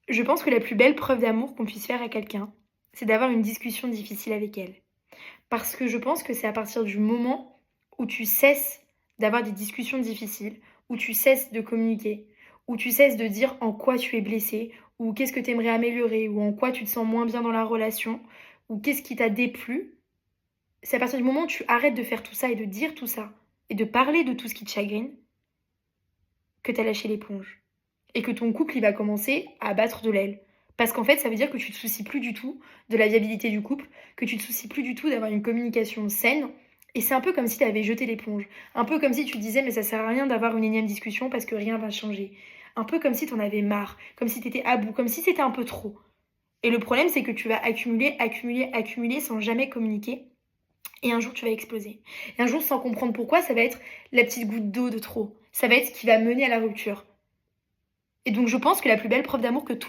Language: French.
Je pense que la plus belle preuve d'amour qu'on puisse faire à quelqu'un, c'est d'avoir une discussion difficile avec elle. Parce que je pense que c'est à partir du moment où tu cesses d'avoir des discussions difficiles, où tu cesses de communiquer, où tu cesses de dire en quoi tu es blessé, ou qu'est-ce que tu aimerais améliorer, ou en quoi tu te sens moins bien dans la relation, ou qu'est-ce qui t'a déplu. C'est à partir du moment où tu arrêtes de faire tout ça et de dire tout ça, et de parler de tout ce qui te chagrine, que tu as lâché l'éponge. Et que ton couple, il va commencer à battre de l'aile. Parce qu'en fait, ça veut dire que tu te soucies plus du tout de la viabilité du couple, que tu te soucies plus du tout d'avoir une communication saine. Et c'est un peu comme si tu avais jeté l'éponge. Un peu comme si tu disais, mais ça sert à rien d'avoir une énième discussion parce que rien va changer. Un peu comme si tu en avais marre, comme si tu étais à bout, comme si c'était un peu trop. Et le problème, c'est que tu vas accumuler, accumuler, accumuler sans jamais communiquer. Et un jour, tu vas exploser. Et un jour, sans comprendre pourquoi, ça va être la petite goutte d'eau de trop. Ça va être ce qui va mener à la rupture. Et donc, je pense que la plus belle preuve d'amour que tout le monde